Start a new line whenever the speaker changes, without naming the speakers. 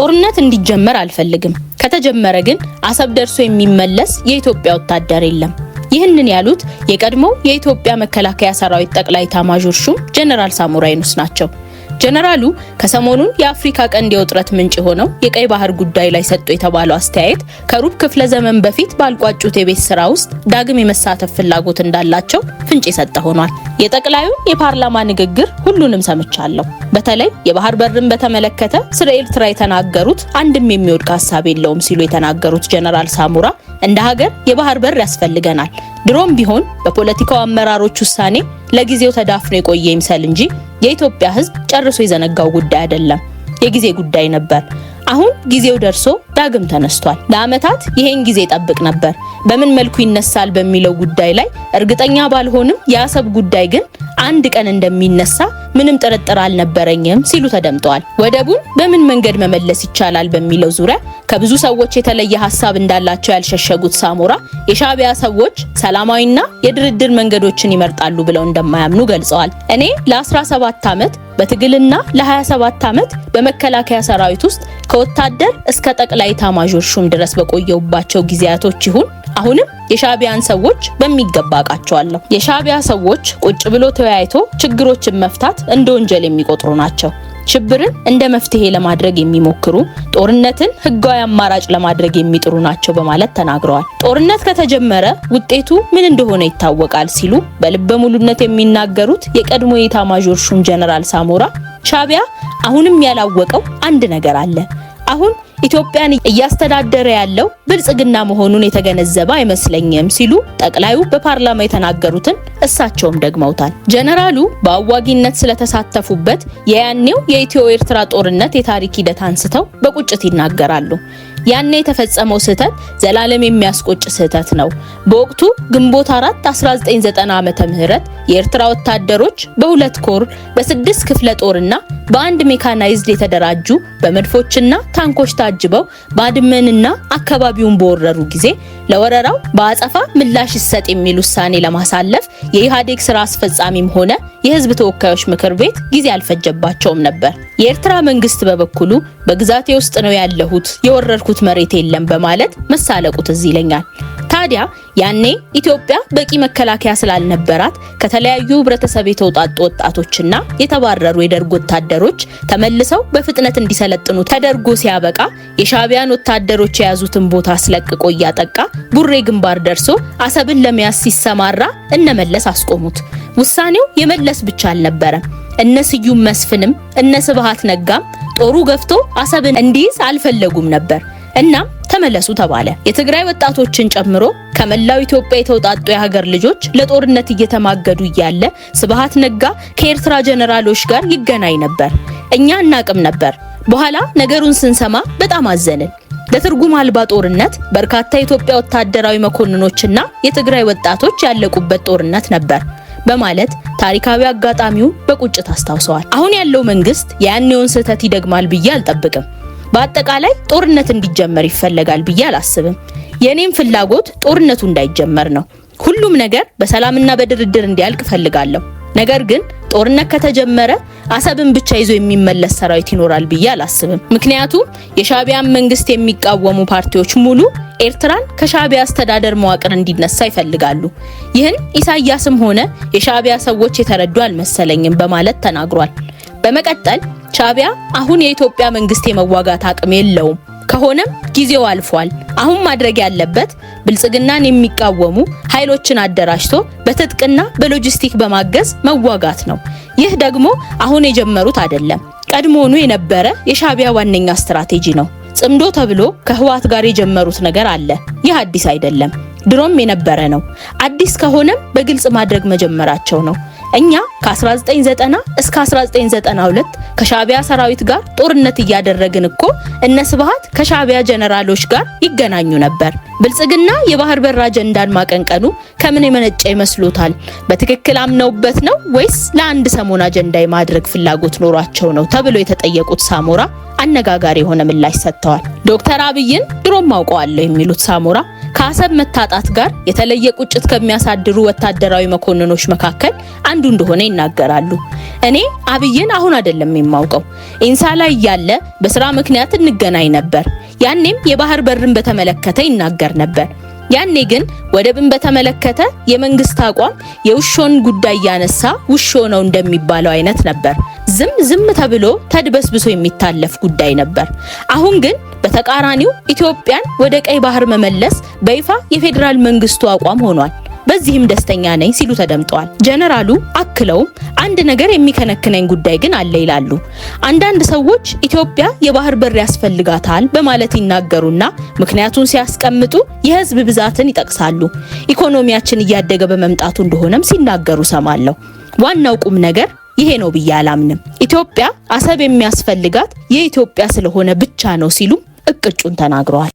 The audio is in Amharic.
ጦርነት እንዲጀመር አልፈልግም። ከተጀመረ ግን አሰብ ደርሶ የሚመለስ የኢትዮጵያ ወታደር የለም። ይህንን ያሉት የቀድሞ የኢትዮጵያ መከላከያ ሰራዊት ጠቅላይ ኤታማዦር ሹም ጀነራል ሳሞራ የኑስ ናቸው። ጀነራሉ ከሰሞኑን የአፍሪካ ቀንድ የውጥረት ምንጭ ሆነው የቀይ ባህር ጉዳይ ላይ ሰጡ የተባለው አስተያየት ከሩብ ክፍለ ዘመን በፊት ባልቋጩት የቤት ስራ ውስጥ ዳግም የመሳተፍ ፍላጎት እንዳላቸው ፍንጭ የሰጠ ሆኗል። የጠቅላዩን የፓርላማ ንግግር ሁሉንም ሰምቻለሁ። በተለይ የባህር በርን በተመለከተ ስለ ኤርትራ የተናገሩት አንድም የሚወድቅ ሐሳብ የለውም ሲሉ የተናገሩት ጀነራል ሳሞራ እንደ ሀገር የባህር በር ያስፈልገናል፣ ድሮም ቢሆን በፖለቲካው አመራሮች ውሳኔ ለጊዜው ተዳፍኖ የቆየ ይምሰል እንጂ የኢትዮጵያ ሕዝብ ጨርሶ የዘነጋው ጉዳይ አይደለም፣ የጊዜ ጉዳይ ነበር። አሁን ጊዜው ደርሶ ዳግም ተነስቷል። ለአመታት ይሄን ጊዜ ጠብቅ ነበር። በምን መልኩ ይነሳል በሚለው ጉዳይ ላይ እርግጠኛ ባልሆንም የአሰብ ጉዳይ ግን አንድ ቀን እንደሚነሳ ምንም ጥርጥር አልነበረኝም ሲሉ ተደምጠዋል። ወደቡን በምን መንገድ መመለስ ይቻላል በሚለው ዙሪያ ከብዙ ሰዎች የተለየ ሐሳብ እንዳላቸው ያልሸሸጉት ሳሞራ የሻዕቢያ ሰዎች ሰላማዊና የድርድር መንገዶችን ይመርጣሉ ብለው እንደማያምኑ ገልጸዋል። እኔ ለ17 ዓመት በትግልና ለ27 ዓመት በመከላከያ ሰራዊት ውስጥ ከወታደር እስከ ጠቅላይ ኤታማዦር ሹም ድረስ በቆየውባቸው ጊዜያቶች ይሁን አሁንም የሻዕቢያን ሰዎች በሚገባ አቃቸዋለሁ። የሻዕቢያ ሰዎች ቁጭ ብሎ ተወያይቶ ችግሮችን መፍታት እንደ ወንጀል የሚቆጥሩ ናቸው። ሽብርን እንደ መፍትሄ ለማድረግ የሚሞክሩ፣ ጦርነትን ህጋዊ አማራጭ ለማድረግ የሚጥሩ ናቸው በማለት ተናግረዋል። ጦርነት ከተጀመረ ውጤቱ ምን እንደሆነ ይታወቃል ሲሉ በልበ ሙሉነት የሚናገሩት የቀድሞ የኤታማዦር ሹም ጀነራል ሳሞራ ሻዕቢያ አሁንም ያላወቀው አንድ ነገር አለ። አሁን ኢትዮጵያን እያስተዳደረ ያለው ብልጽግና መሆኑን የተገነዘበ አይመስለኝም ሲሉ ጠቅላዩ በፓርላማ የተናገሩትን እሳቸውም ደግመውታል። ጀነራሉ በአዋጊነት ስለተሳተፉበት የያኔው የኢትዮ ኤርትራ ጦርነት የታሪክ ሂደት አንስተው በቁጭት ይናገራሉ። ያኔ የተፈጸመው ስህተት ዘላለም የሚያስቆጭ ስህተት ነው። በወቅቱ ግንቦት 4 1990 ዓመተ ምህረት የኤርትራ ወታደሮች በሁለት ኮር በ6 ክፍለ ጦርና በአንድ ሜካናይዝድ የተደራጁ በመድፎችና ታንኮች ታጅበው ባድመንና አካባቢውን በወረሩ ጊዜ ለወረራው በአጸፋ ምላሽ ይሰጥ የሚል ውሳኔ ለማሳለፍ የኢህአዴግ ስራ አስፈጻሚም ሆነ የህዝብ ተወካዮች ምክር ቤት ጊዜ አልፈጀባቸውም ነበር። የኤርትራ መንግስት በበኩሉ በግዛቴ ውስጥ ነው ያለሁት፣ የወረርኩት መሬት የለም በማለት መሳለቁ ትዝ ይለኛል። ታዲያ ያኔ ኢትዮጵያ በቂ መከላከያ ስላልነበራት ከተለያዩ ህብረተሰብ የተውጣጡ ወጣቶችና የተባረሩ የደርግ ወታደሮች ተመልሰው በፍጥነት እንዲሰለጥኑ ተደርጎ ሲያበቃ የሻዕቢያን ወታደሮች የያዙትን ቦታ አስለቅቆ እያጠቃ ቡሬ ግንባር ደርሶ አሰብን ለመያዝ ሲሰማራ እነመለስ አስቆሙት። ውሳኔው የመለስ ብቻ አልነበረም። እነ ስዩም መስፍንም እነ ስብሃት ነጋም ጦሩ ገፍቶ አሰብን እንዲይዝ አልፈለጉም ነበር። እናም ተመለሱ ተባለ። የትግራይ ወጣቶችን ጨምሮ ከመላው ኢትዮጵያ የተውጣጡ የሀገር ልጆች ለጦርነት እየተማገዱ እያለ ስብሃት ነጋ ከኤርትራ ጀነራሎች ጋር ይገናኝ ነበር። እኛ እናቅም ነበር። በኋላ ነገሩን ስንሰማ በጣም አዘንን። ለትርጉም አልባ ጦርነት በርካታ የኢትዮጵያ ወታደራዊ መኮንኖችና የትግራይ ወጣቶች ያለቁበት ጦርነት ነበር በማለት ታሪካዊ አጋጣሚውን በቁጭት አስታውሰዋል። አሁን ያለው መንግስት ያኔውን ስህተት ይደግማል ብዬ አልጠብቅም። በአጠቃላይ ጦርነት እንዲጀመር ይፈልጋል ብዬ አላስብም። የኔም ፍላጎት ጦርነቱ እንዳይጀመር ነው። ሁሉም ነገር በሰላምና በድርድር እንዲያልቅ ፈልጋለሁ። ነገር ግን ጦርነት ከተጀመረ አሰብን ብቻ ይዞ የሚመለስ ሰራዊት ይኖራል ብዬ አላስብም። ምክንያቱም የሻዕቢያን መንግስት የሚቃወሙ ፓርቲዎች ሙሉ ኤርትራን ከሻዕቢያ አስተዳደር መዋቅር እንዲነሳ ይፈልጋሉ። ይህን ኢሳያስም ሆነ የሻዕቢያ ሰዎች የተረዱ አልመሰለኝም በማለት ተናግሯል። በመቀጠል ሻዕቢያ አሁን የኢትዮጵያ መንግስት የመዋጋት አቅም የለውም፣ ከሆነም ጊዜው አልፏል። አሁን ማድረግ ያለበት ብልጽግናን የሚቃወሙ ኃይሎችን አደራጅቶ በትጥቅና በሎጂስቲክ በማገዝ መዋጋት ነው። ይህ ደግሞ አሁን የጀመሩት አይደለም፣ ቀድሞውኑ የነበረ የሻዕቢያ ዋነኛ ስትራቴጂ ነው። ጽምዶ ተብሎ ከህወሓት ጋር የጀመሩት ነገር አለ። ይህ አዲስ አይደለም፣ ድሮም የነበረ ነው። አዲስ ከሆነም በግልጽ ማድረግ መጀመራቸው ነው። እኛ ከ1990 እስከ 1992 ከሻዕቢያ ሰራዊት ጋር ጦርነት እያደረግን እኮ እነ ስብሃት ከሻዕቢያ ጀነራሎች ጋር ይገናኙ ነበር። ብልጽግና የባህር በር አጀንዳን ማቀንቀኑ ከምን የመነጨ ይመስሎታል? በትክክል አምነውበት ነው ወይስ ለአንድ ሰሞን አጀንዳ የማድረግ ፍላጎት ኖሯቸው ነው ተብሎ የተጠየቁት ሳሞራ አነጋጋሪ የሆነ ምላሽ ሰጥተዋል። ዶክተር አብይን ድሮም አውቀዋለሁ የሚሉት ሳሞራ ከአሰብ መታጣት ጋር የተለየ ቁጭት ከሚያሳድሩ ወታደራዊ መኮንኖች መካከል አንዱ እንደሆነ ይናገራሉ። እኔ አብይን አሁን አይደለም የማውቀው። ኢንሳ ላይ ያለ በስራ ምክንያት እንገናኝ ነበር። ያኔም የባህር በርን በተመለከተ ይናገር ነበር። ያኔ ግን ወደብን በተመለከተ የመንግስት አቋም የውሾን ጉዳይ ያነሳ ውሾ ነው እንደሚባለው አይነት ነበር። ዝም ተብሎ ተድበስብሶ የሚታለፍ ጉዳይ ነበር። አሁን ግን በተቃራኒው ኢትዮጵያን ወደ ቀይ ባህር መመለስ በይፋ የፌዴራል መንግስቱ አቋም ሆኗል። በዚህም ደስተኛ ነኝ ሲሉ ተደምጠዋል። ጀነራሉ አክለውም አንድ ነገር የሚከነክነኝ ጉዳይ ግን አለ ይላሉ። አንዳንድ ሰዎች ኢትዮጵያ የባህር በር ያስፈልጋታል በማለት ይናገሩና ምክንያቱን ሲያስቀምጡ የህዝብ ብዛትን ይጠቅሳሉ። ኢኮኖሚያችን እያደገ በመምጣቱ እንደሆነም ሲናገሩ ሰማለሁ። ዋናው ቁም ነገር ይሄ ነው ብዬ አላምንም። ኢትዮጵያ አሰብ የሚያስፈልጋት የኢትዮጵያ ስለሆነ ብቻ ነው ሲሉ እቅጩን ተናግረዋል።